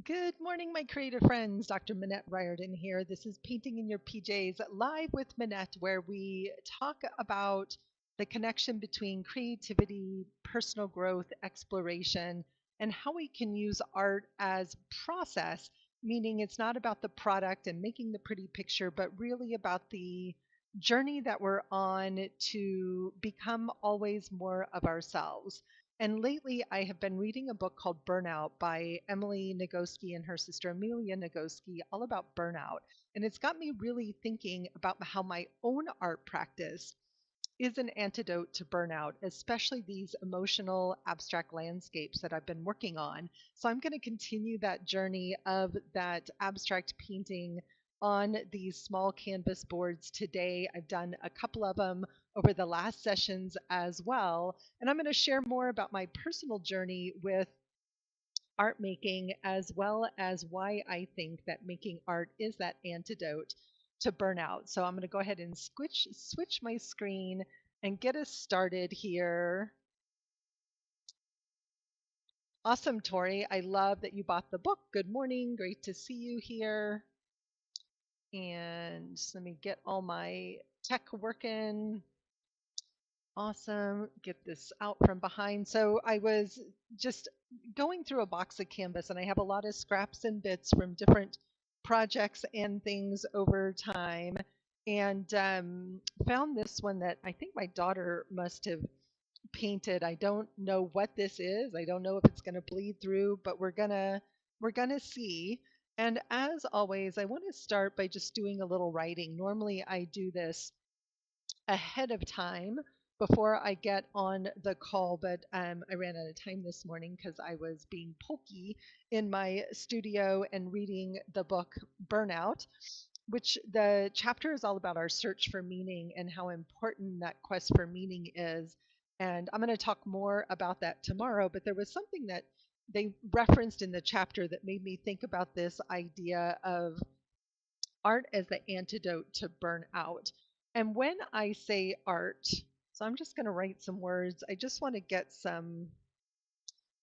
Good morning, my creative friends. Dr. Minette Riordan here. This is Painting in Your PJs live with Minette, where we talk about the connection between creativity, personal growth, exploration, and how we can use art as process, meaning it's not about the product and making the pretty picture, but really about the journey that we're on to become always more of ourselves. And lately, I have been reading a book called Burnout by Emily Nagoski and her sister Amelia Nagoski, all about burnout. And it's got me really thinking about how my own art practice is an antidote to burnout, especially these emotional abstract landscapes that I've been working on. So I'm going to continue that journey of that abstract painting on these small canvas boards today. I've done a couple of them over the last sessions as well. And I'm going to share more about my personal journey with art making, as well as why I think that making art is that antidote to burnout. So I'm going to go ahead and switch my screen and get us started here. Awesome, Tori. I love that you bought the book. Good morning. Great to see you here. And let me get all my tech working. Awesome. Get this out from behind. So I was just going through a box of canvas, and I have a lot of scraps and bits from different projects and things over time, and found this one that I think my daughter must have painted. I don't know what this is. I don't know if it's going to bleed through, but we're gonna see. And as always, I want to start by just doing a little writing. Normally, I do this ahead of time before I get on the call, but I ran out of time this morning because I was being pokey in my studio and reading the book Burnout, which the chapter is all about our search for meaning and how important that quest for meaning is. And I'm going to talk more about that tomorrow, but there was something that they referenced in the chapter that made me think about this idea of art as the antidote to burnout. And when I say art, so I'm just going to write some words. I just want to get some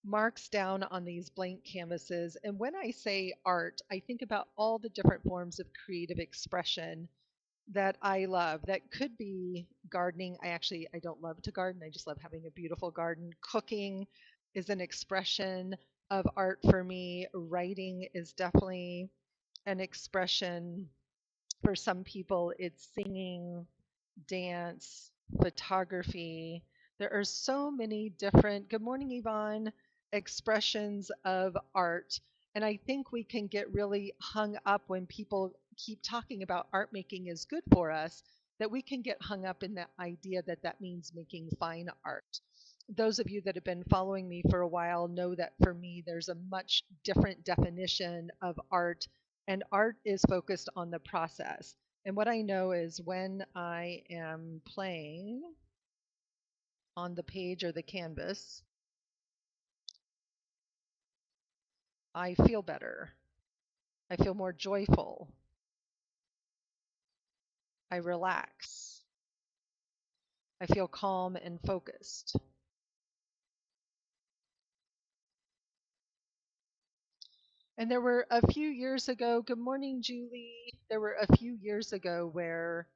marks down on these blank canvases. And when I say art, I think about all the different forms of creative expression that I love. That could be gardening. I don't love to garden. I just love having a beautiful garden. Cooking is an expression of art for me. Writing is definitely an expression. For some people, it's singing, dance, photography. There are so many different, good morning, Yvonne, expressions of art. And I think we can get really hung up when people keep talking about art making is good for us, that we can get hung up in that idea that that means making fine art. Those of you that have been following me for a while know that for me, there's a much different definition of art, and art is focused on the process. And what I know is when I am playing on the page or the canvas, I feel better. I feel more joyful. I relax. I feel calm and focused. And there were a few years ago, good morning, Julie. There were a few years ago where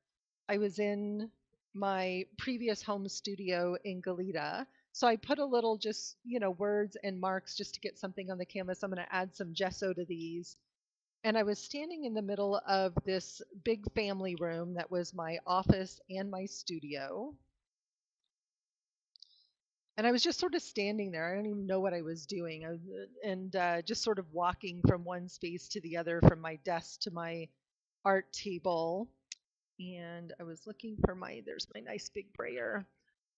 I was in my previous home studio in Galita. So I put a little just, words and marks just to get something on the canvas. I'm going to add some gesso to these. And I was standing in the middle of this big family room that was my office and my studio. And I was just sort of standing there. I don't even know what I was doing. And just sort of walking from one space to the other, from my desk to my art table. And I was looking for there's my nice big brayer.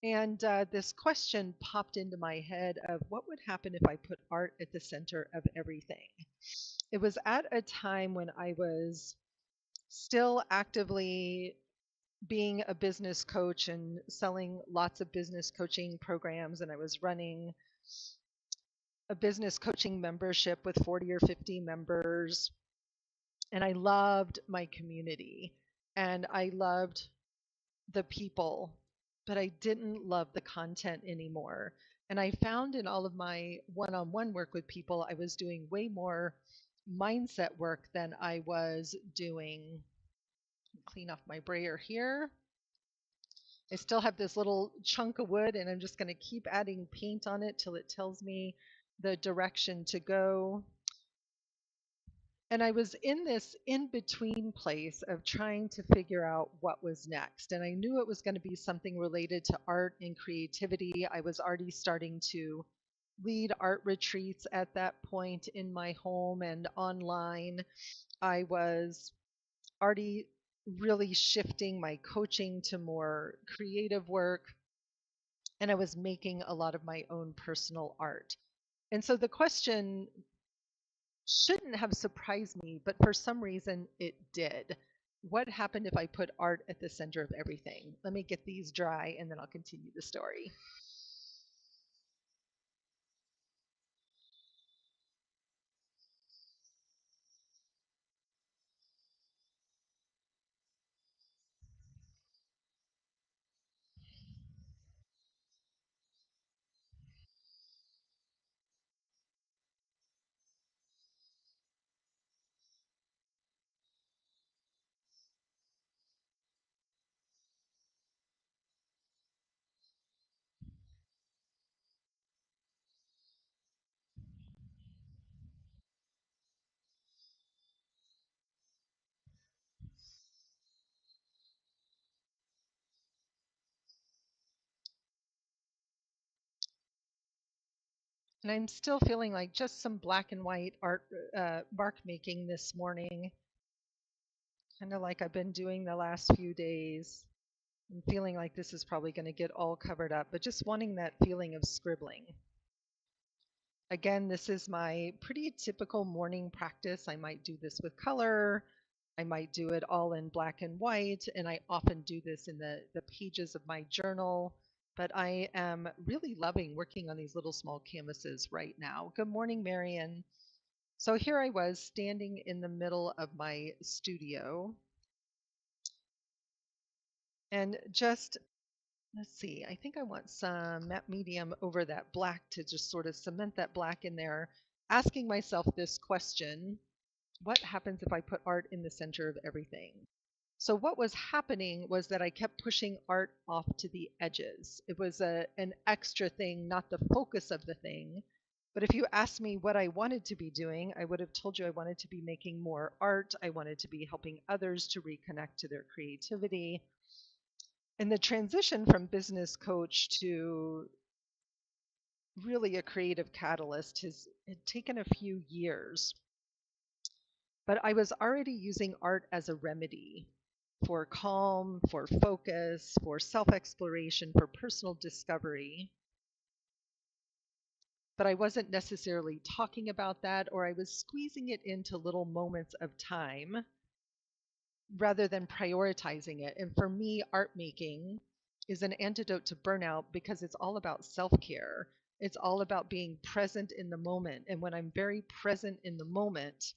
And this question popped into my head of what would happen if I put art at the center of everything. It was at a time when I was still actively being a business coach and selling lots of business coaching programs, and I was running a business coaching membership with 40 or 50 members, and I loved my community and I loved the people, but I didn't love the content anymore. And I found in all of my one-on-one work with people, I was doing way more mindset work than I was doing. Clean off my brayer here. I still have this little chunk of wood, and I'm just going to keep adding paint on it till it tells me the direction to go. And I was in this in between place of trying to figure out what was next. And I knew it was going to be something related to art and creativity. I was already starting to lead art retreats at that point in my home and online. I was already really shifting my coaching to more creative work, and I was making a lot of my own personal art. And so the question shouldn't have surprised me, but for some reason it did. What happened if I put art at the center of everything? Let me get these dry and then I'll continue the story. And I'm still feeling like just some black and white art mark making this morning, kind of like I've been doing the last few days. I'm feeling like this is probably going to get all covered up, but just wanting that feeling of scribbling. Again, this is my pretty typical morning practice. I might do this with color. I might do it all in black and white, and I often do this in the pages of my journal. But I am really loving working on these little small canvases right now. Good morning, Marion. So here I was standing in the middle of my studio and just, let's see, I think I want some matte medium over that black to just sort of cement that black in there, asking myself this question: what happens if I put art in the center of everything? So what was happening was that I kept pushing art off to the edges. It was an extra thing, not the focus of the thing. But if you asked me what I wanted to be doing, I would have told you I wanted to be making more art. I wanted to be helping others to reconnect to their creativity. And the transition from business coach to really a creative catalyst has had taken a few years. But I was already using art as a remedy for calm, for focus, for self exploration, for personal discovery. But I wasn't necessarily talking about that, or I was squeezing it into little moments of time rather than prioritizing it. And for me, art making is an antidote to burnout because it's all about self care. It's all about being present in the moment. And when I'm very present in the moment,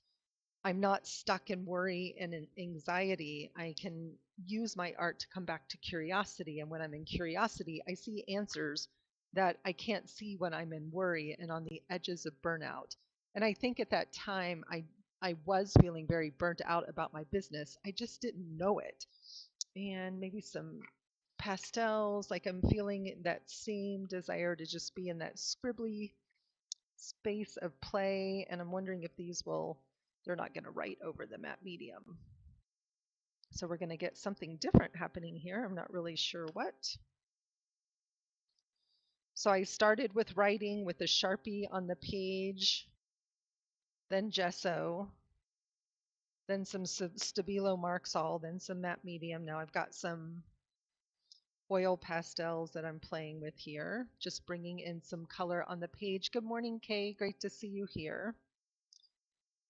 I'm not stuck in worry and in anxiety. I can use my art to come back to curiosity. And when I'm in curiosity, I see answers that I can't see when I'm in worry and on the edges of burnout. And I think at that time, I was feeling very burnt out about my business. I just didn't know it. And maybe some pastels, like I'm feeling that same desire to just be in that scribbly space of play, and I'm wondering if these will, they're not going to write over the matte medium. So we're going to get something different happening here. I'm not really sure what. So I started with writing with a Sharpie on the page, then gesso, then some Stabilo Marxol, then some matte medium. Now I've got some oil pastels that I'm playing with here, just bringing in some color on the page. Good morning, Kay. Great to see you here.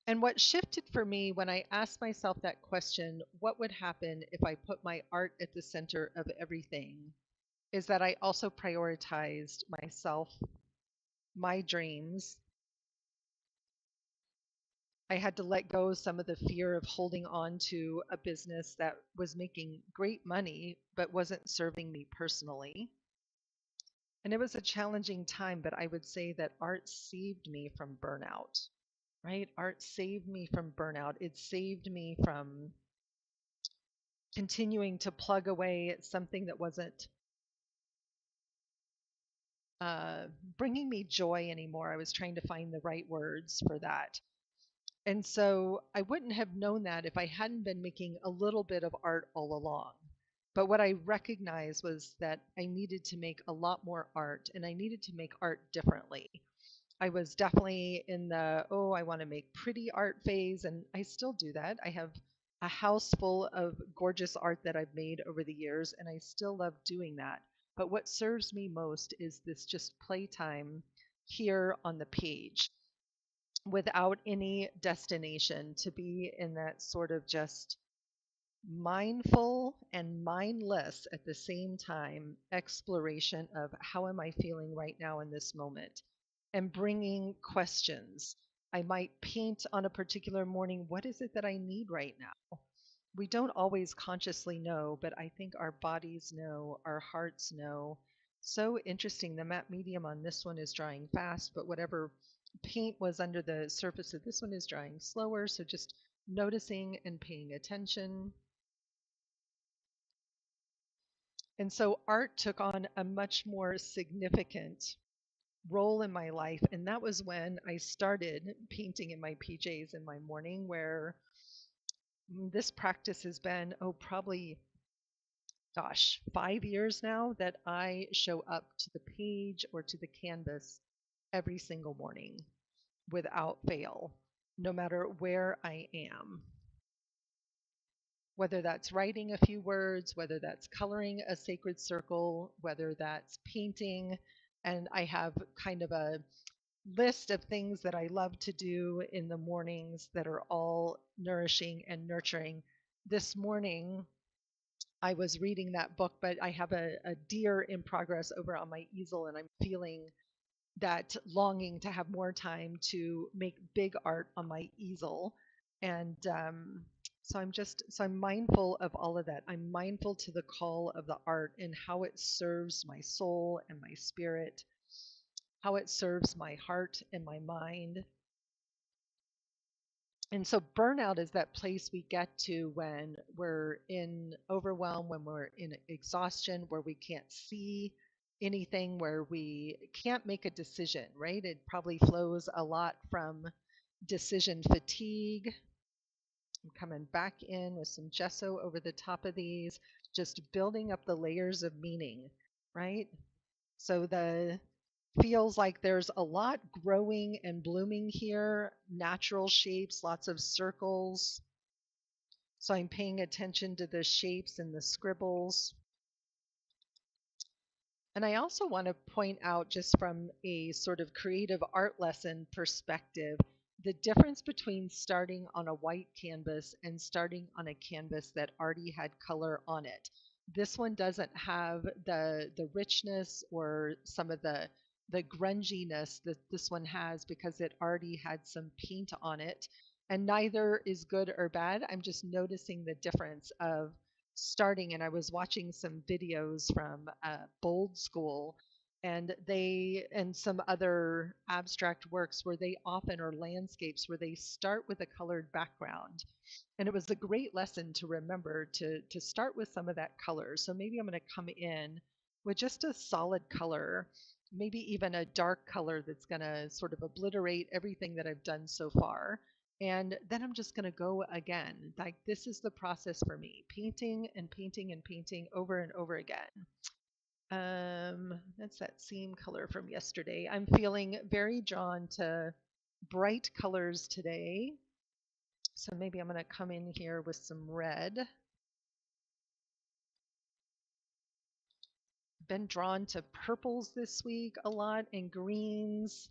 And what shifted for me when I asked myself that question, what would happen if I put my art at the center of everything, is that I also prioritized myself, my dreams. I had to let go of some of the fear of holding on to a business that was making great money but wasn't serving me personally. And it was a challenging time, but I would say that art saved me from burnout, right? Art saved me from burnout. It saved me from continuing to plug away at something that wasn't uh, bringing me joy anymore. I was trying to find the right words for that. And so I wouldn't have known that if I hadn't been making a little bit of art all along. But what I recognized was that I needed to make a lot more art and I needed to make art differently. I was definitely in the, oh, I want to make pretty art phase, and I still do that. I have a house full of gorgeous art that I've made over the years, and I still love doing that. But what serves me most is this just playtime here on the page without any destination, to be in that sort of just mindful and mindless at the same time exploration of how am I feeling right now in this moment, and bringing questions. I might paint on a particular morning. What is it that I need right now? We don't always consciously know, but I think our bodies know, our hearts know. So interesting. The matte medium on this one is drying fast, but whatever paint was under the surface of this one is drying slower. So just noticing and paying attention. And so art took on a much more significant role in my life. And that was when I started painting in my PJs in my morning, where this practice has been, oh, probably, gosh, 5 years now that I show up to the page or to the canvas every single morning without fail, no matter where I am. Whether that's writing a few words, whether that's coloring a sacred circle, whether that's painting. And I have kind of a list of things that I love to do in the mornings that are all nourishing and nurturing. This morning, I was reading that book, but I have a deer in progress over on my easel, and I'm feeling that longing to have more time to make big art on my easel. And so I'm mindful of all of that. I'm mindful to the call of the art and how it serves my soul and my spirit, how it serves my heart and my mind. And so burnout is that place we get to when we're in overwhelm, when we're in exhaustion, where we can't see anything, where we can't make a decision, right? It probably flows a lot from decision fatigue. I'm coming back in with some gesso over the top of these, just building up the layers of meaning, right? So the feels like there's a lot growing and blooming here, natural shapes, lots of circles. So I'm paying attention to the shapes and the scribbles. And I also want to point out, just from a sort of creative art lesson perspective, the difference between starting on a white canvas and starting on a canvas that already had color on it. This one doesn't have the richness or some of the grunginess that this one has because it already had some paint on it. And neither is good or bad. I'm just noticing the difference of starting, and I was watching some videos from Bold School, and they and some other abstract works where they often, or landscapes where they start with a colored background. And it was a great lesson to remember to start with some of that color. So maybe I'm going to come in with just a solid color, maybe even a dark color that's going to sort of obliterate everything that I've done so far. And then I'm just going to go again. Like, this is the process for me, painting and painting and painting over and over again. That's that same color from yesterday. I'm feeling very drawn to bright colors today. So maybe I'm going to come in here with some red. Been drawn to purples this week a lot, and greens.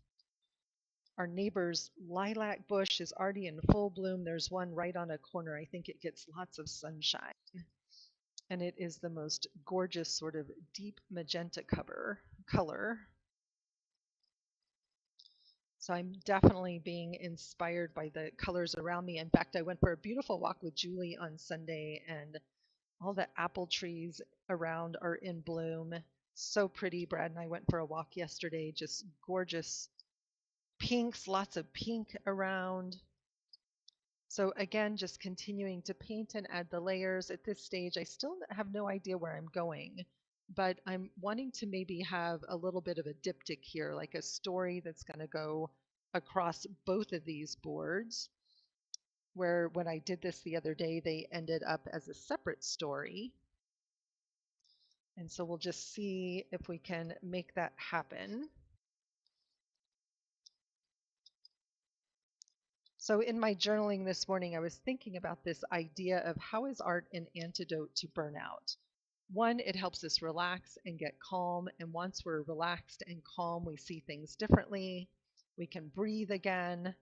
Our neighbor's lilac bush is already in full bloom. There's one right on a corner. I think it gets lots of sunshine. And it is the most gorgeous sort of deep magenta color. So I'm definitely being inspired by the colors around me. In fact, I went for a beautiful walk with Julie on Sunday, and all the apple trees around are in bloom. So pretty. Brad and I went for a walk yesterday, just gorgeous pinks, lots of pink around. So again, just continuing to paint and add the layers. At this stage, I still have no idea where I'm going, but I'm wanting to maybe have a little bit of a diptych here, like a story that's going to go across both of these boards, where when I did this the other day, they ended up as a separate story. And so we'll just see if we can make that happen. So in my journaling this morning, I was thinking about this idea of how is art an antidote to burnout? One, it helps us relax and get calm. And once we're relaxed and calm, we see things differently. We can breathe again.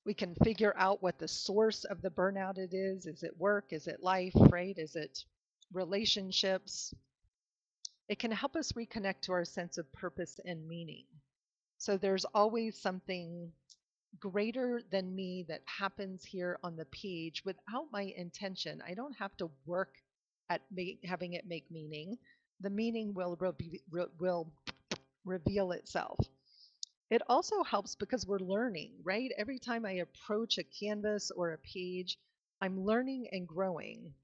We can figure out what the source of the burnout it is. Is it work? Is it life, right? Is it relationships? It can help us reconnect to our sense of purpose and meaning. So there's always something greater than me that happens here on the page without my intention. I don't have to work at having it make meaning. The meaning will reveal itself. It also helps because we're learning, right? Every time I approach a canvas or a page, I'm learning and growing.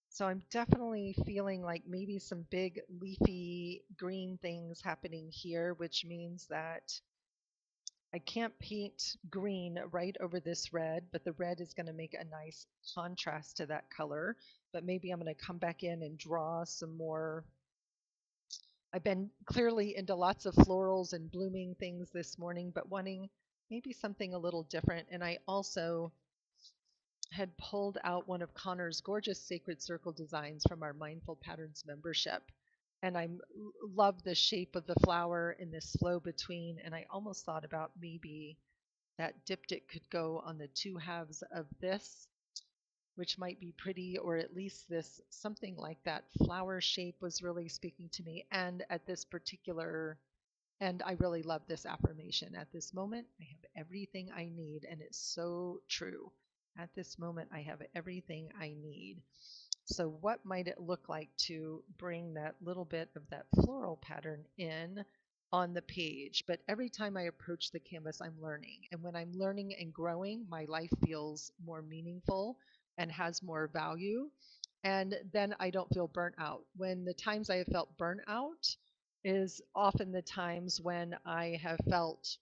So I'm definitely feeling like maybe some big leafy green things happening here, which means that I can't paint green right over this red, but the red is going to make a nice contrast to that color. But maybe I'm going to come back in and draw some more. I've been clearly into lots of florals and blooming things this morning, but wanting maybe something a little different. And I also had pulled out one of Connor's gorgeous Sacred Circle designs from our Mindful Patterns membership. And I love the shape of the flower in this flow between. And I almost thought about maybe that diptych could go on the two halves of this, which might be pretty, or at least this something like that flower shape was really speaking to me. And at this particular, and I really love this affirmation. At this moment, I have everything I need. And it's so true. At this moment, I have everything I need. So what might it look like to bring that little bit of that floral pattern in on the page? But every time I approach the canvas, I'm learning. And when I'm learning and growing, my life feels more meaningful and has more value. And then I don't feel burnt out. When the times I have felt burnt out is often the times when I have felt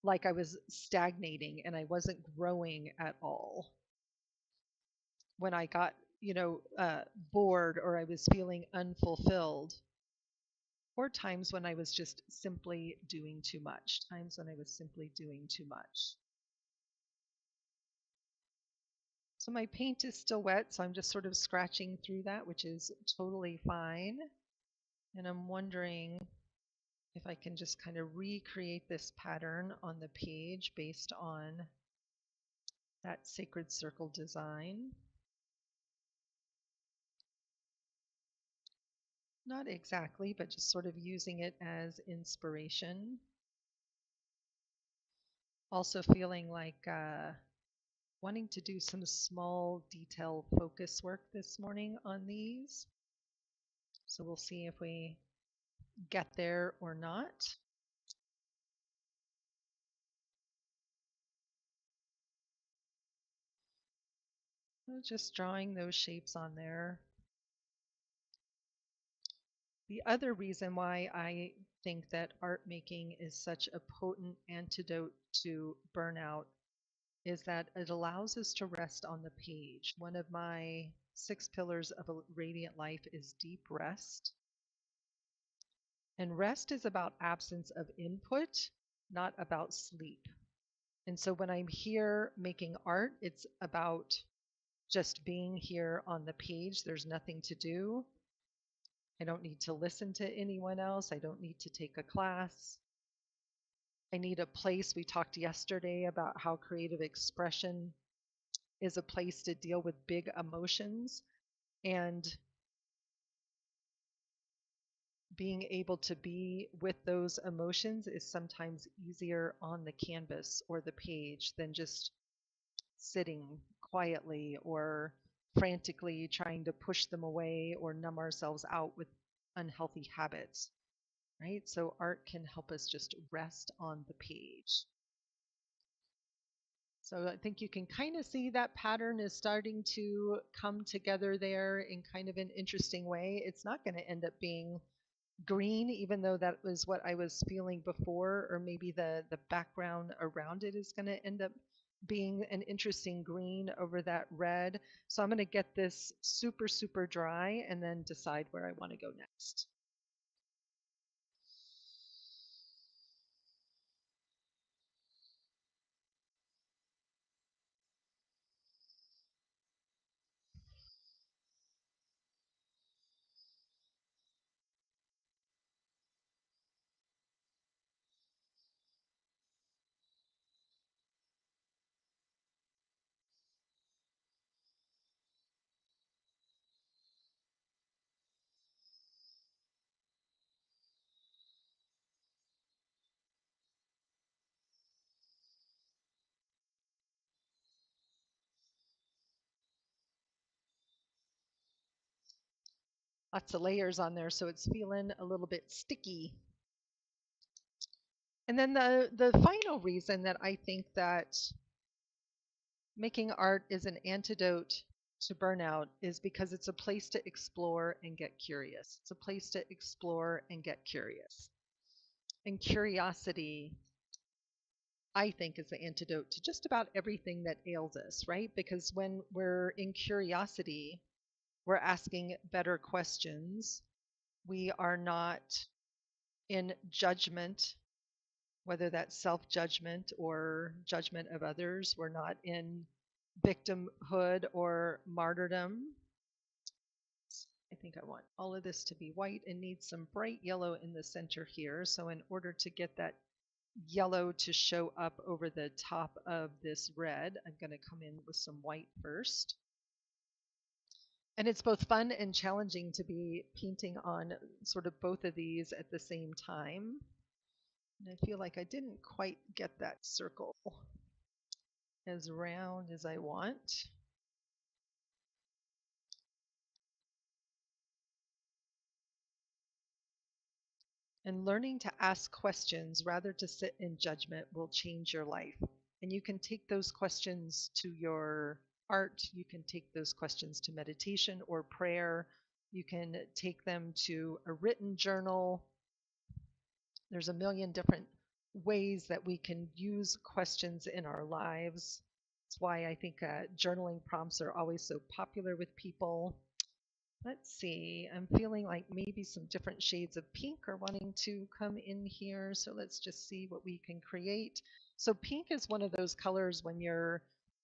like I was stagnating and I wasn't growing at all. When I got, bored or I was feeling unfulfilled, or times when I was just simply doing too much, times when I was simply doing too much. So my paint is still wet, so I'm just sort of scratching through that, which is totally fine. And I'm wondering if I can just kind of recreate this pattern on the page based on that Sacred Circle design. Not exactly, but just sort of using it as inspiration. Also feeling like wanting to do some small detail focus work this morning on these. So we'll see if we get there or not. Just drawing those shapes on there. The other reason why I think that art making is such a potent antidote to burnout is that it allows us to rest on the page. One of my 6 pillars of a radiant life is deep rest. And rest is about absence of input, not about sleep. And so when I'm here making art, it's about just being here on the page. There's nothing to do. I don't need to listen to anyone else. I don't need to take a class. I need a place. We talked yesterday about how creative expression is a place to deal with big emotions, and being able to be with those emotions is sometimes easier on the canvas or the page than just sitting quietly or frantically trying to push them away or numb ourselves out with unhealthy habits, right? So art can help us just rest on the page. So I think you can kind of see that pattern is starting to come together there in kind of an interesting way. It's not going to end up being green, even though that was what I was feeling before, or maybe the background around it is going to end up being an interesting green over that red. So I'm going to get this super, super dry and then decide where I want to go next. Lots of layers on there, so it's feeling a little bit sticky. And then the final reason that I think that making art is an antidote to burnout is because it's a place to explore and get curious. It's a place to explore and get curious. And curiosity, I think, is the antidote to just about everything that ails us, right? Because when we're in curiosity, we're asking better questions. We are not in judgment, whether that's self judgment or judgment of others. We're not in victimhood or martyrdom. I think I want all of this to be white and need some bright yellow in the center here. So in order to get that yellow to show up over the top of this red, I'm going to come in with some white first. And it's both fun and challenging to be painting on sort of both of these at the same time. And I feel like I didn't quite get that circle as round as I want. And learning to ask questions rather to sit in judgment will change your life. And you can take those questions to your art, you can take those questions to meditation or prayer, you can take them to a written journal. There's a million different ways that we can use questions in our lives. That's why I think journaling prompts are always so popular with people. Let's see, I'm feeling like maybe some different shades of pink are wanting to come in here. So let's just see what we can create. So pink is one of those colors when you're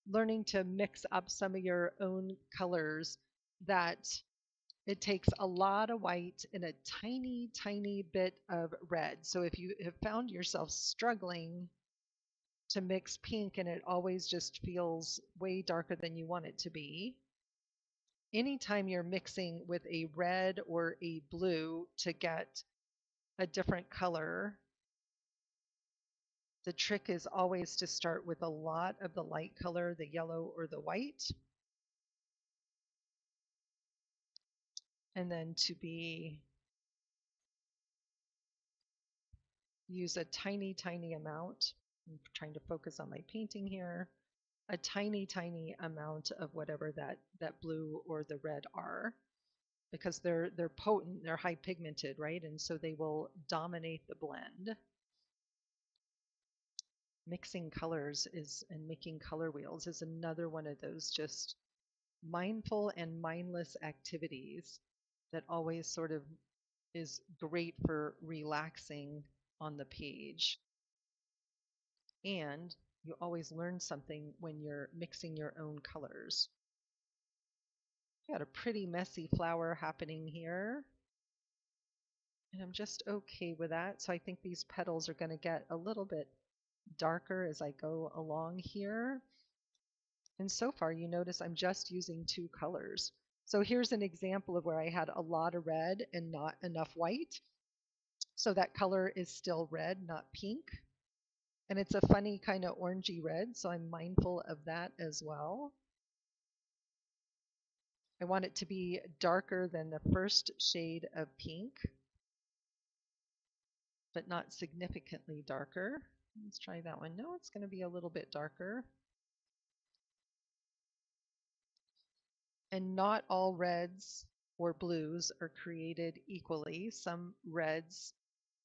learning to mix up some of your own colors that it takes a lot of white and a tiny, tiny bit of red. So if you have found yourself struggling to mix pink and it always just feels way darker than you want it to be, anytime you're mixing with a red or a blue to get a different color, the trick is always to start with a lot of the light color, the yellow or the white, and then to be use a tiny, tiny amount. I'm trying to focus on my painting here. A tiny, tiny amount of whatever that blue or the red are, because they're potent, they're high pigmented, right? And so they will dominate the blend. Mixing colors is and making color wheels is another one of those just mindful and mindless activities that always sort of is great for relaxing on the page. And you always learn something when you're mixing your own colors. Got a pretty messy flower happening here. And I'm just okay with that. So I think these petals are going to get a little bit darker as I go along here. And so far, you notice I'm just using two colors. So here's an example of where I had a lot of red and not enough white. So that color is still red, not pink. And it's a funny kind of orangey red, so I'm mindful of that as well. I want it to be darker than the first shade of pink, but not significantly darker. Let's try that one. No, it's going to be a little bit darker. And not all reds or blues are created equally. Some reds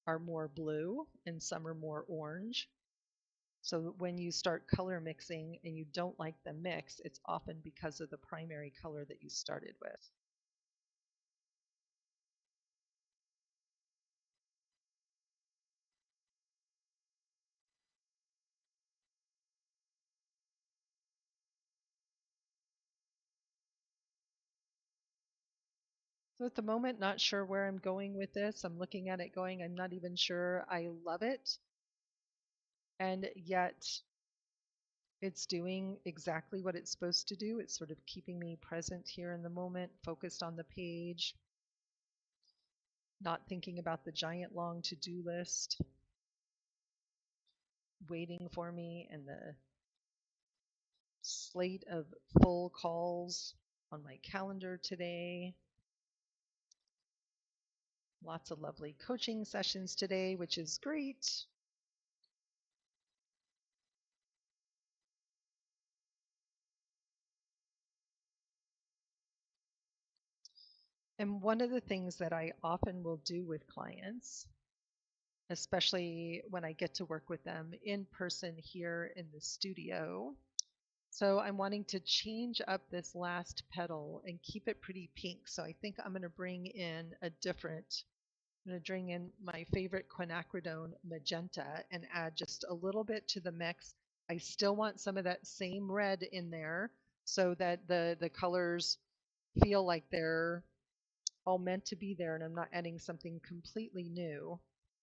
are more blue and some are more orange. So when you start color mixing and you don't like the mix, it's often because of the primary color that you started with. So at the moment, not sure where I'm going with this. I'm looking at it going, I'm not even sure I love it. And yet it's doing exactly what it's supposed to do. It's sort of keeping me present here in the moment, focused on the page, not thinking about the giant long to-do list waiting for me and the slate of full calls on my calendar today. Lots of lovely coaching sessions today, which is great. And one of the things that I often will do with clients, especially when I get to work with them in person here in the studio. So I'm wanting to change up this last petal and keep it pretty pink. So I think I'm going to bring in I'm going to bring in my favorite quinacridone magenta and add just a little bit to the mix. I still want some of that same red in there so that the colors feel like they're all meant to be there and I'm not adding something completely new,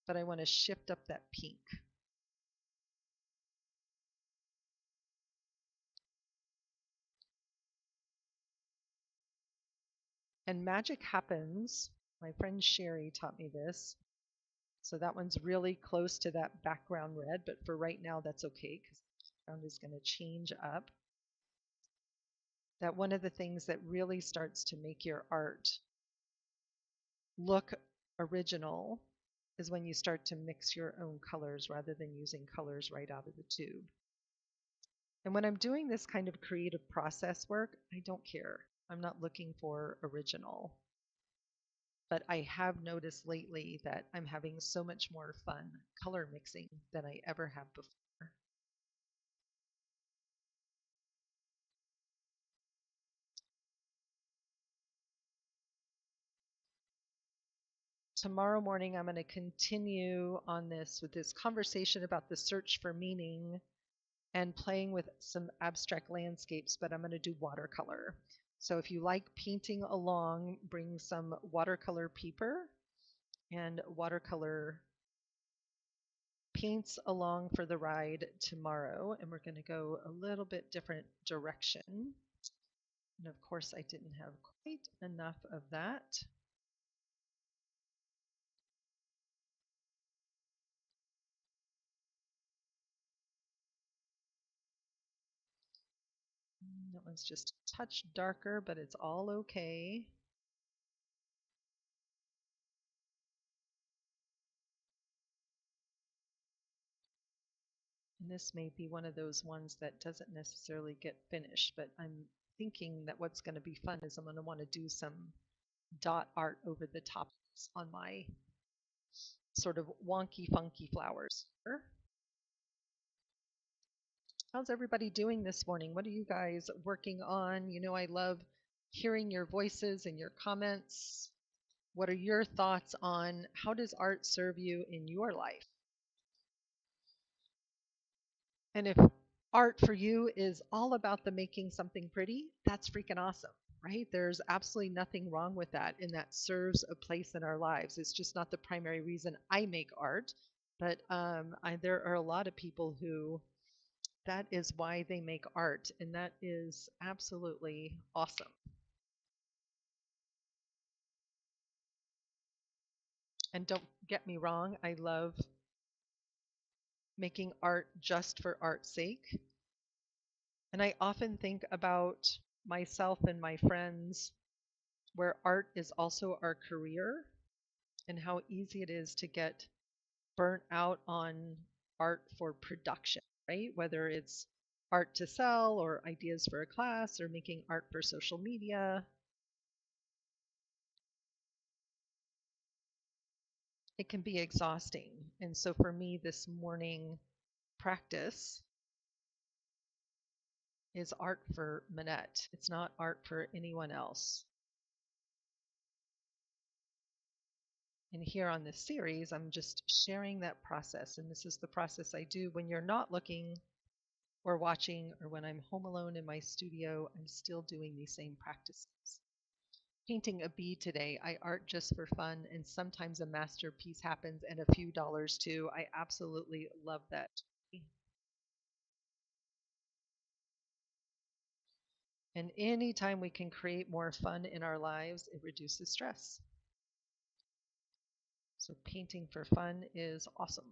but I want to shift up that pink. And magic happens. My friend Sherry taught me this. So that one's really close to that background red, but for right now, that's okay because the background is going to change up. That one of the things that really starts to make your art look original is when you start to mix your own colors rather than using colors right out of the tube. And when I'm doing this kind of creative process work, I don't care. I'm not looking for original. But I have noticed lately that I'm having so much more fun color mixing than I ever have before. Tomorrow morning, I'm going to continue on this with this conversation about the search for meaning and playing with some abstract landscapes, but I'm going to do watercolor. So if you like painting along, bring some watercolor paper and watercolor paints along for the ride tomorrow. And we're going to go a little bit different direction. And of course, I didn't have quite enough of that. That one's just a touch darker, but it's all okay. And this may be one of those ones that doesn't necessarily get finished, but I'm thinking that what's going to be fun is I'm going to want to do some dot art over the top on my sort of wonky, funky flowers. How's everybody doing this morning? What are you guys working on? You know, I love hearing your voices and your comments. What are your thoughts on how does art serve you in your life? And if art for you is all about the making something pretty, that's freaking awesome, right? There's absolutely nothing wrong with that, and that serves a place in our lives. It's just not the primary reason I make art, but there are a lot of people who that is why they make art, and that is absolutely awesome. And don't get me wrong, I love making art just for art's sake. And I often think about myself and my friends where art is also our career and how easy it is to get burnt out on art for production, right? Whether it's art to sell or ideas for a class or making art for social media, it can be exhausting. And so for me, this morning practice is art for Manette. It's not art for anyone else. And here on this series, I'm just sharing that process. And this is the process I do when you're not looking or watching, or when I'm home alone in my studio, I'm still doing these same practices. Painting a bee today, I art just for fun, and sometimes a masterpiece happens and a few dollars too. I absolutely love that. And anytime we can create more fun in our lives, it reduces stress. So painting for fun is awesome.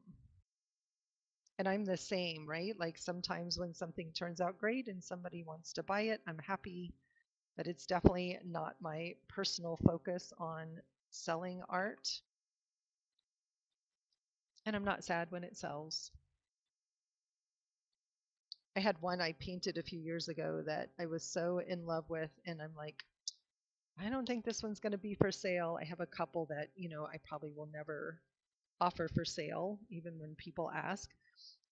And I'm the same, right? Like sometimes when something turns out great and somebody wants to buy it, I'm happy, but it's definitely not my personal focus on selling art. And I'm not sad when it sells. I had one I painted a few years ago that I was so in love with, and I'm like, I don't think this one's going to be for sale. I have a couple that, I probably will never offer for sale, even when people ask.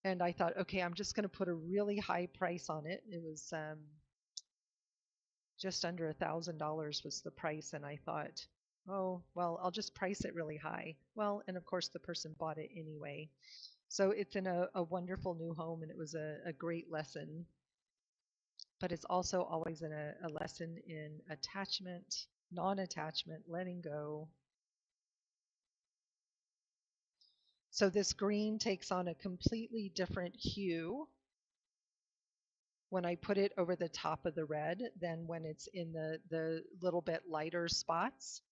And I thought, okay, I'm just going to put a really high price on it. It was just under $1,000 was the price, and I thought, oh, well, I'll just price it really high. Well, and of course, the person bought it anyway. So it's in a wonderful new home, and it was a great lesson. But it's also always in a lesson in attachment, non attachment, letting go. So this green takes on a completely different hue when I put it over the top of the red than when it's in the little bit lighter spots.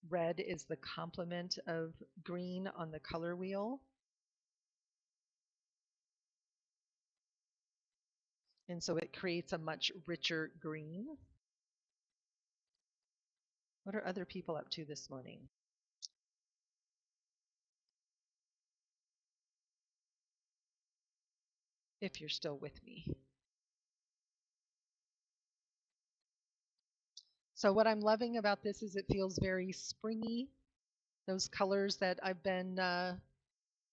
Red is the complement of green on the color wheel. And so it creates a much richer green. What are other people up to this morning? If you're still with me. So what I'm loving about this is it feels very springy. Those colors that I've been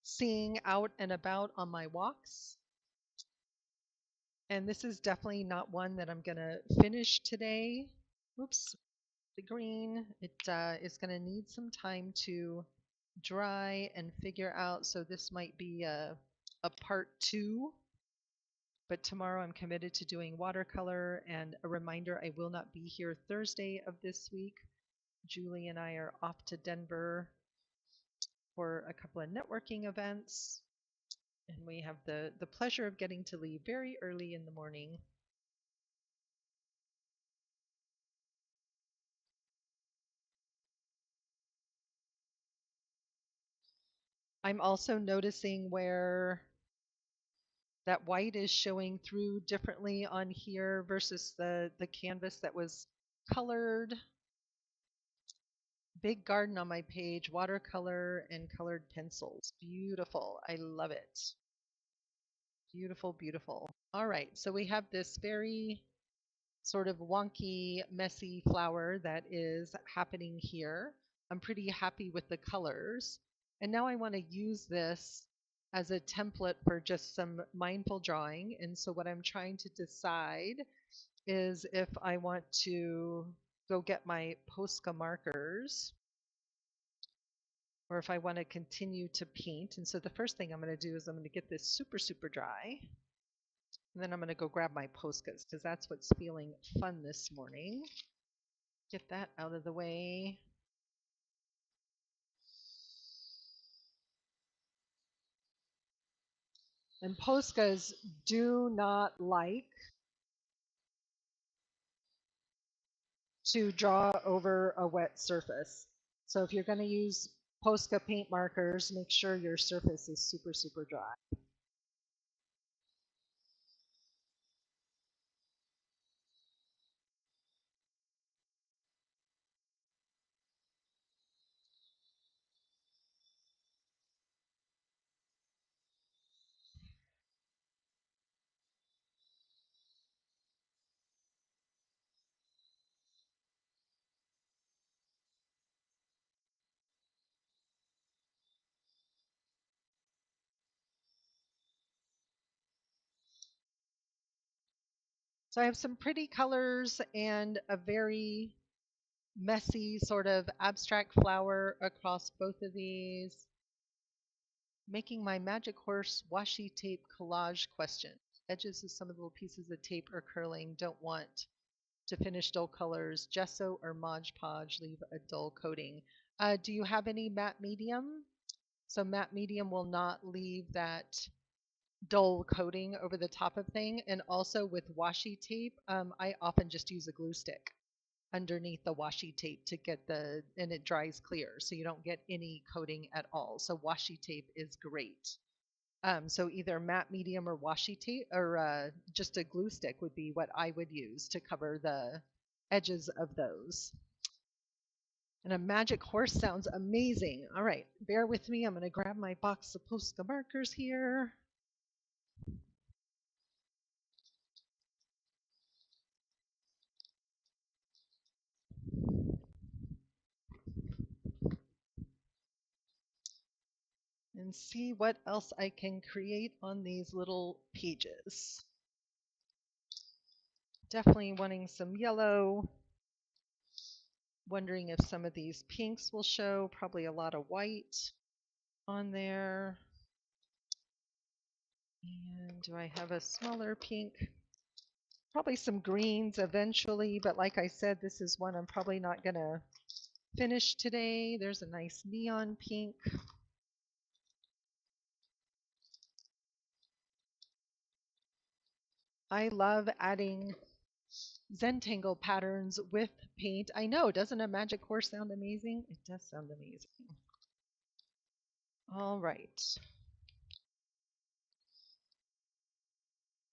seeing out and about on my walks. And this is definitely not one that I'm going to finish today. Oops, the green. It is going to need some time to dry and figure out. So this might be a part 2. But tomorrow I'm committed to doing watercolor, and a reminder, I will not be here Thursday of this week. Julie and I are off to Denver for a couple of networking events, and we have the pleasure of getting to leave very early in the morning. I'm also noticing where that white is showing through differently on here versus the canvas that was colored. Big garden on my page, watercolor and colored pencils. Beautiful. I love it. Beautiful, beautiful. All right, so we have this very sort of wonky, messy flower that is happening here. I'm pretty happy with the colors. And now I want to use this as a template for just some mindful drawing. And so what I'm trying to decide is if I want to go get my Posca markers or if I want to continue to paint. And so the first thing I'm going to do is I'm going to get this super, super dry. And then I'm going to go grab my Poscas because that's what's feeling fun this morning. Get that out of the way. And Poscas do not like to draw over a wet surface. So if you're going to use Posca paint markers, make sure your surface is super, super dry. So I have some pretty colors and a very messy sort of abstract flower across both of these. Making my magic horse washi tape collage question. Edges of some of the little pieces of tape are curling. Don't want to finish dull colors. Gesso or Mod Podge leave a dull coating. Do you have any matte medium? So matte medium will not leave that dull coating over the top of thing. And also with washi tape, I often just use a glue stick underneath the washi tape to get and it dries clear, so you don't get any coating at all. So washi tape is great. So either matte medium or washi tape or just a glue stick would be what I would use to cover the edges of those. And a magic horse sounds amazing. All right, bear with me. I'm going to grab my box of Posca markers here. And see what else I can create on these little pages. Definitely wanting some yellow. Wondering if some of these pinks will show. Probably a lot of white on there. And do I have a smaller pink? Probably some greens eventually, but like I said, this is one I'm probably not going to finish today. There's a nice neon pink. I love adding zentangle patterns with paint. I know, doesn't a magic horse sound amazing? It does sound amazing. All right.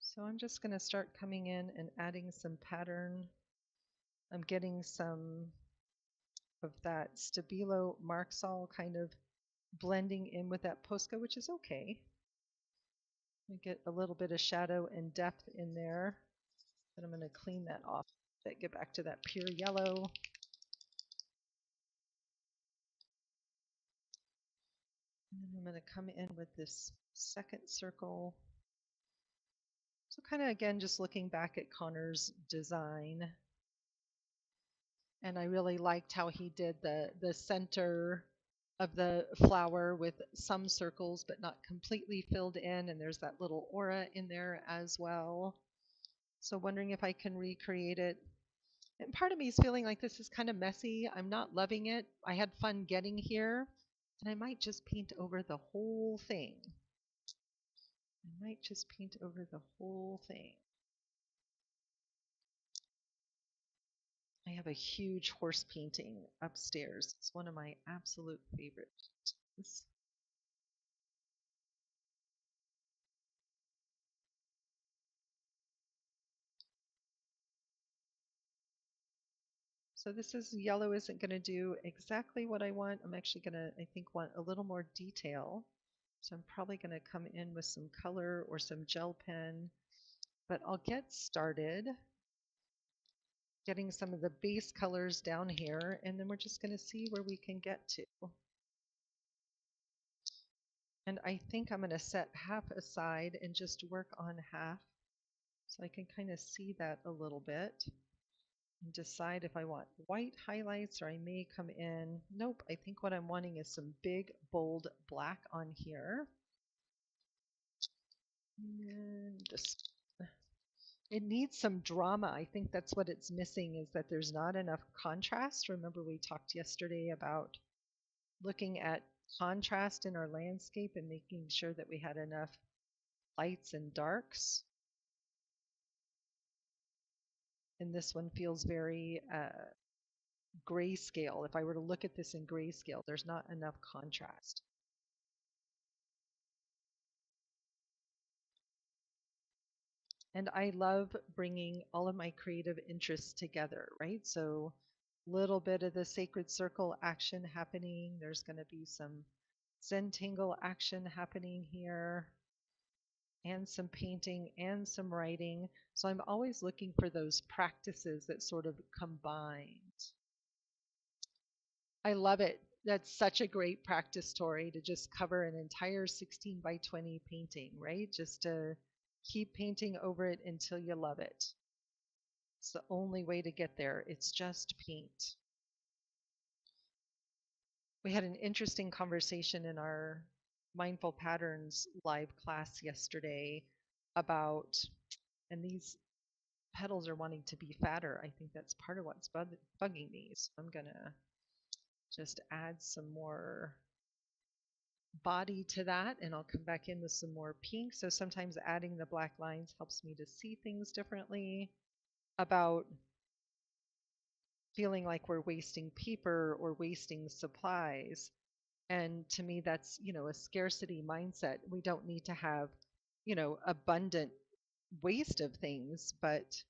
So I'm just going to start coming in and adding some pattern. I'm getting some of that Stabilo Marxall kind of blending in with that Posca, which is okay. We get a little bit of shadow and depth in there, but I'm going to clean that off. Get back to that pure yellow. And then I'm going to come in with this second circle. So kind of again, just looking back at Connor's design. And I really liked how he did the center of the flower with some circles but not completely filled in, and there's that little aura in there as well. So wondering if I can recreate it. And part of me is feeling like this is kind of messy. I'm not loving it. I had fun getting here, and I might just paint over the whole thing. I might just paint over the whole thing. I have a huge horse painting upstairs. It's one of my absolute favorites. So this is yellow isn't going to do exactly what I want. I'm actually going to, I think, want a little more detail. So I'm probably going to come in with some color or some gel pen, but I'll get started getting some of the base colors down here, and then we're just going to see where we can get to. And I think I'm going to set half aside and just work on half so I can kind of see that a little bit. And decide if I want white highlights or I may come in. Nope, I think what I'm wanting is some big, bold black on here. And just, it needs some drama. I think that's what it's missing, is that there's not enough contrast. Remember we talked yesterday about looking at contrast in our landscape and making sure that we had enough lights and darks. And this one feels very grayscale. If I were to look at this in grayscale, there's not enough contrast. And I love bringing all of my creative interests together, right? So little bit of the sacred circle action happening. There's going to be some zentangle action happening here, and some painting and some writing. So I'm always looking for those practices that sort of combined. I love it. That's such a great practice, Tori, to just cover an entire 16 by 20 painting, right? Just to keep painting over it until you love it. It's the only way to get there. It's just paint. We had an interesting conversation in our Mindful Patterns live class yesterday about, and these petals are wanting to be fatter. I think that's part of what's bugging me. So I'm going to just add some more body to that, and I'll come back in with some more pink. So sometimes adding the black lines helps me to see things differently, about feeling like we're wasting paper or wasting supplies. And to me, that's, a scarcity mindset. We don't need to have, abundant waste of things, but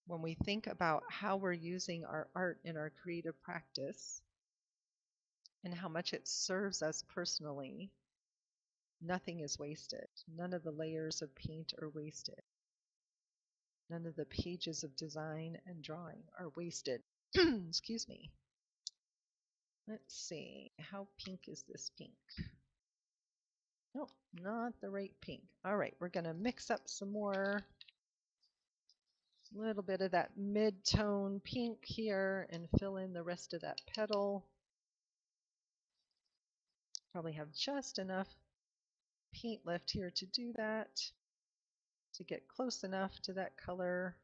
when we think about how we're using our art in our creative practice and how much it serves us personally, nothing is wasted. None of the layers of paint are wasted. None of the pages of design and drawing are wasted. Excuse me. Let's see. How pink is this pink? Nope, not the right pink. All right, we're going to mix up some more. A little bit of that mid-tone pink here and fill in the rest of that petal. Probably have just enough paint left here to do that, to get close enough to that color.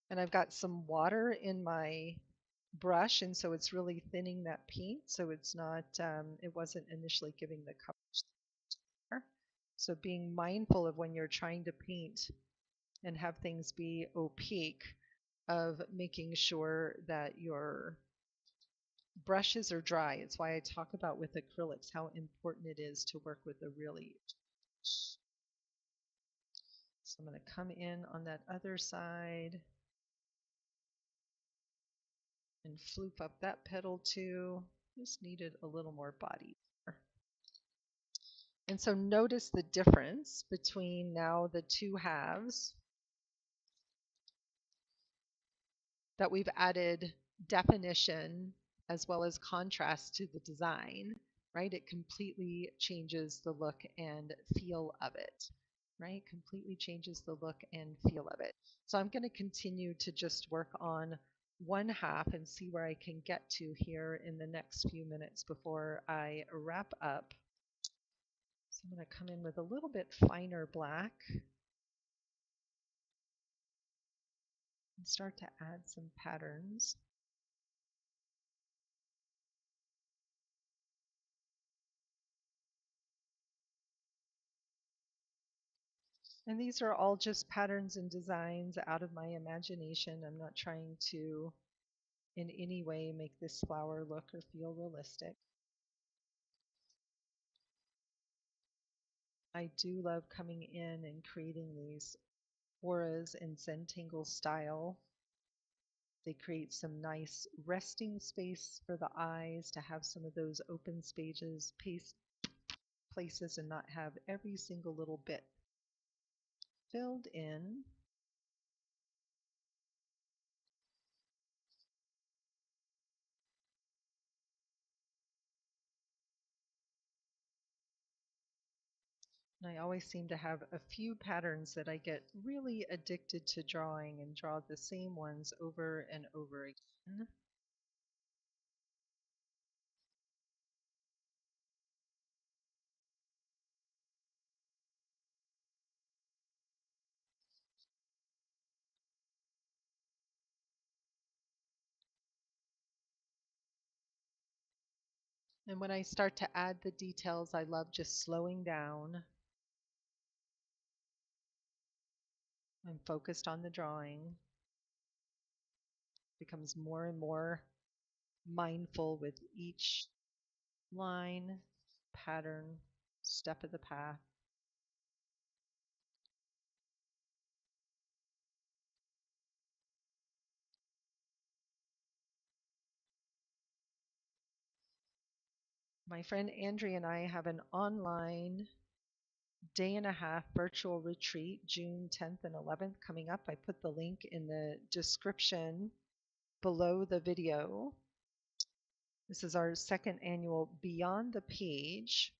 And I've got some water in my brush, and so it's really thinning that paint, so it's not, it wasn't initially giving the coverage there. So being mindful of when you're trying to paint and have things be opaque, of making sure that your brushes are dry. It's why I talk about with acrylics how important it is to work with a really. So I'm going to come in on that other side and floop up that petal too. Just needed a little more body there. And so notice the difference between now the two halves, that we've added definition as well as contrast to the design, right? It completely changes the look and feel of it, right? Completely changes the look and feel of it. So I'm going to continue to just work on one half and see where I can get to here in the next few minutes before I wrap up. So I'm going to come in with a little bit finer black and start to add some patterns. And these are all just patterns and designs out of my imagination. I'm not trying to in any way make this flower look or feel realistic. I do love coming in and creating these auras in zentangle style. They create some nice resting space for the eyes to have some of those open spaces, places, and not have every single little bit filled in. And I always seem to have a few patterns that I get really addicted to drawing and draw the same ones over and over again. And when I start to add the details, I love just slowing down. I'm focused on the drawing. Becomes more and more mindful with each line, pattern, step of the path. My friend Andrea and I have an online day-and-a-half virtual retreat, June 10th and 11th, coming up. I put the link in the description below the video. This is our second annual Beyond the Page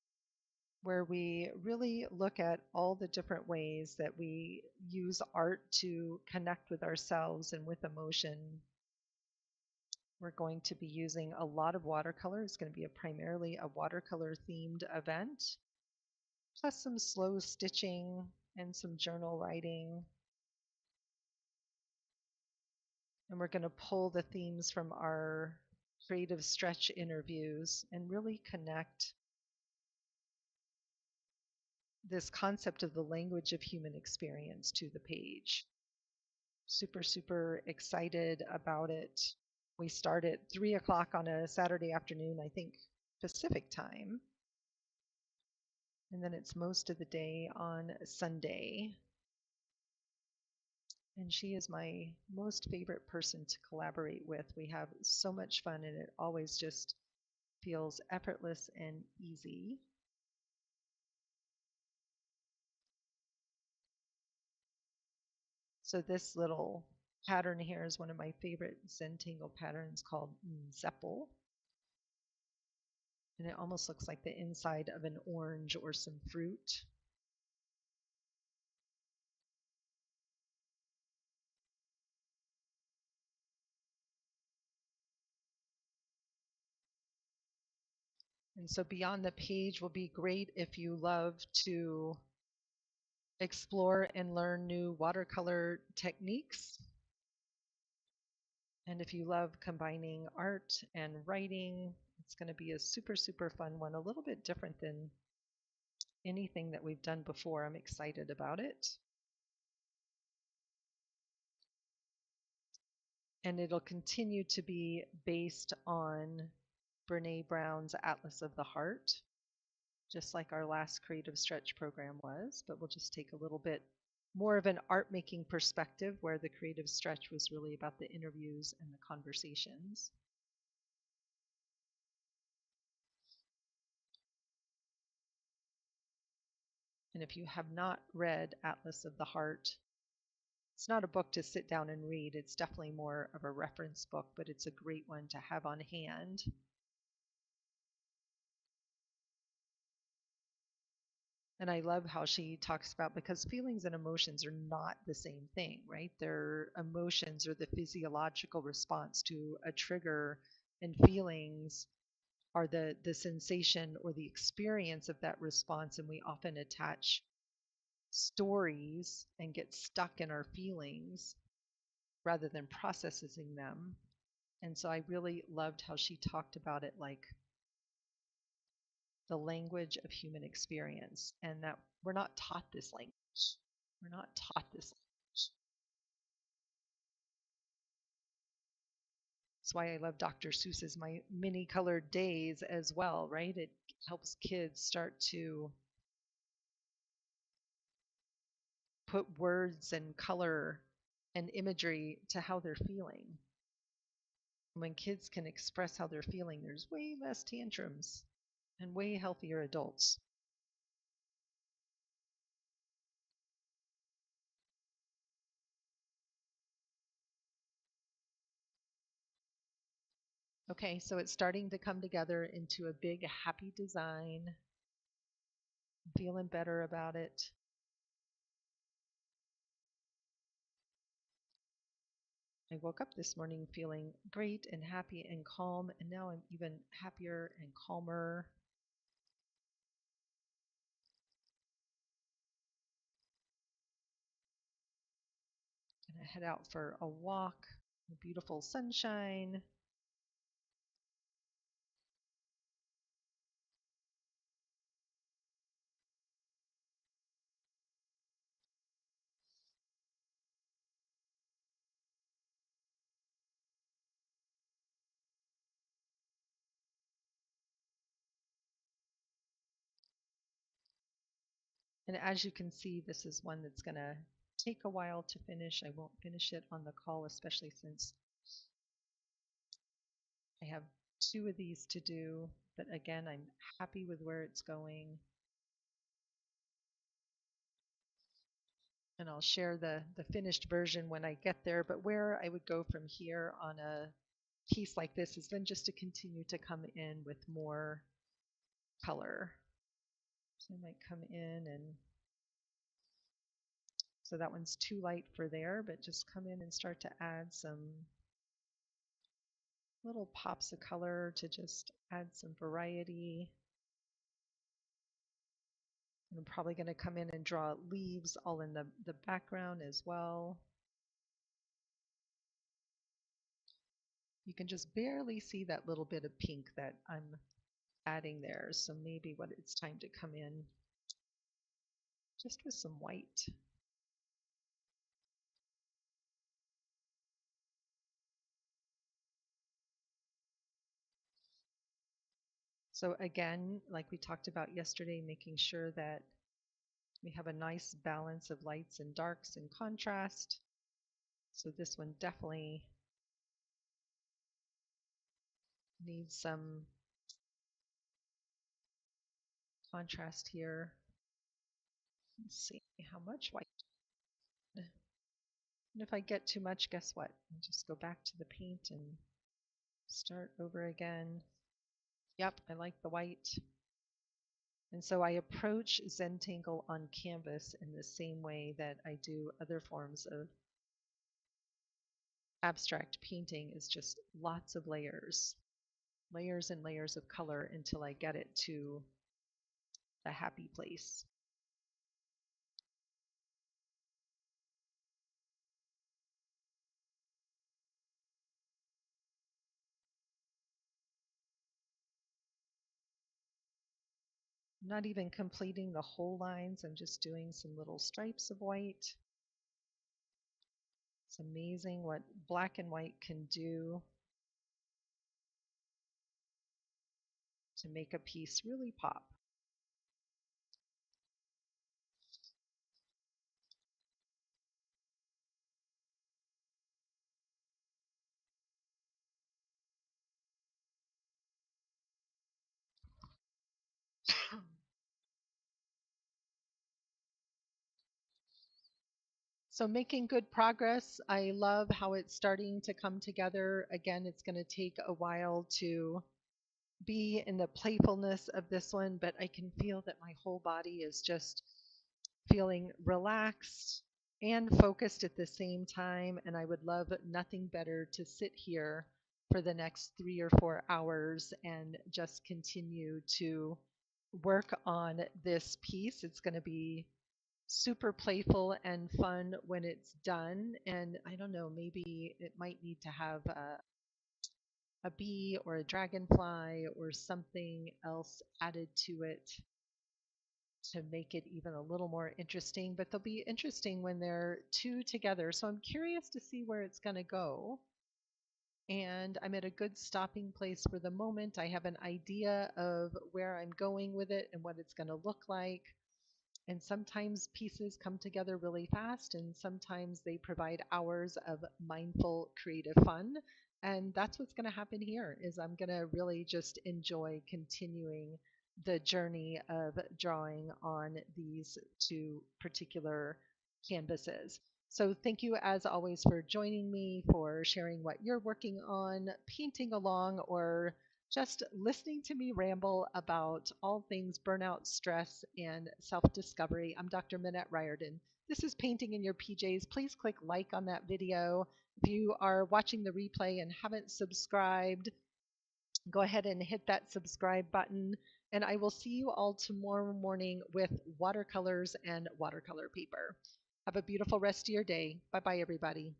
where we really look at all the different ways that we use art to connect with ourselves and with emotion. We're going to be using a lot of watercolor. It's going to be primarily a watercolor themed event, plus some slow stitching and some journal writing. And we're going to pull the themes from our creative stretch interviews and really connect this concept of the language of human experience to the page. Super, super excited about it. We start at 3 o'clock on a Saturday afternoon, I think Pacific time. And then it's most of the day on Sunday. And she is my most favorite person to collaborate with. We have so much fun, and it always just feels effortless and easy. So this little pattern here is one of my favorite zentangle patterns called Zeppel. And it almost looks like the inside of an orange or some fruit. And so beyond the page will be great if you love to explore and learn new watercolor techniques. And if you love combining art and writing, it's going to be a super, super fun one, a little bit different than anything that we've done before. I'm excited about it. And it'll continue to be based on Brene Brown's Atlas of the Heart, just like our last creative stretch program was, but we'll just take a little bit more of an art making perspective, where the creative stretch was really about the interviews and the conversations. And if you have not read Atlas of the Heart, it's not a book to sit down and read. It's definitely more of a reference book, but it's a great one to have on hand. And I love how she talks about, because feelings and emotions are not the same thing, right? Their emotions are the physiological response to a trigger, and feelings are the sensation or the experience of that response. And we often attach stories and get stuck in our feelings rather than processing them. And so I really loved how she talked about it like the language of human experience, and that we're not taught this language. We're not taught this language. That's why I love Dr. Seuss's My Many Colored Days as well, right? It helps kids start to put words and color and imagery to how they're feeling. When kids can express how they're feeling, there's way less tantrums and way healthier adults. Okay, so it's starting to come together into a big happy design. I'm feeling better about it. I woke up this morning feeling great and happy and calm, and now I'm even happier and calmer. Gonna head out for a walk, the beautiful sunshine. And as you can see, this is one that's gonna take a while to finish. I won't finish it on the call, especially since I have 2 of these to do. But again, I'm happy with where it's going. And I'll share the finished version when I get there. But where I would go from here on a piece like this is then just to continue to come in with more color. So I might come in and, so that one's too light for there, but just come in and start to add some little pops of color to just add some variety. And I'm probably going to come in and draw leaves all in the background as well. You can just barely see that little bit of pink that I'm adding there. So maybe what it's time to come in just with some white. So again, like we talked about yesterday, making sure that we have a nice balance of lights and darks and contrast. So this one definitely needs some contrast here. Let's see how much white. And if I get too much, guess what? I'll just go back to the paint and start over again. Yep, I like the white. And so I approach Zentangle on canvas in the same way that I do other forms of abstract painting, is just lots of layers, layers and layers of color until I get it to a happy place. I'm not even completing the whole lines, I'm just doing some little stripes of white. It's amazing what black and white can do to make a piece really pop. So making good progress. I love how it's starting to come together. Again, it's going to take a while to be in the playfulness of this one, but I can feel that my whole body is just feeling relaxed and focused at the same time. And I would love nothing better to sit here for the next 3 or 4 hours and just continue to work on this piece. It's going to be super playful and fun when it's done. And I don't know, maybe it might need to have a bee or a dragonfly or something else added to it to make it even a little more interesting. But they'll be interesting when they're two together. So I'm curious to see where it's going to go. And I'm at a good stopping place for the moment. I have an idea of where I'm going with it and what it's going to look like. And sometimes pieces come together really fast, and sometimes they provide hours of mindful, creative fun. And that's what's going to happen here is I'm going to really just enjoy continuing the journey of drawing on these two particular canvases. So thank you as always for joining me, for sharing what you're working on, painting along, or just listening to me ramble about all things burnout, stress, and self discovery. I'm Dr. Minette Riordan. This is Painting in Your PJs. Please click like on that video. If you are watching the replay and haven't subscribed, go ahead and hit that subscribe button. And I will see you all tomorrow morning with watercolors and watercolor paper. Have a beautiful rest of your day. Bye bye, everybody.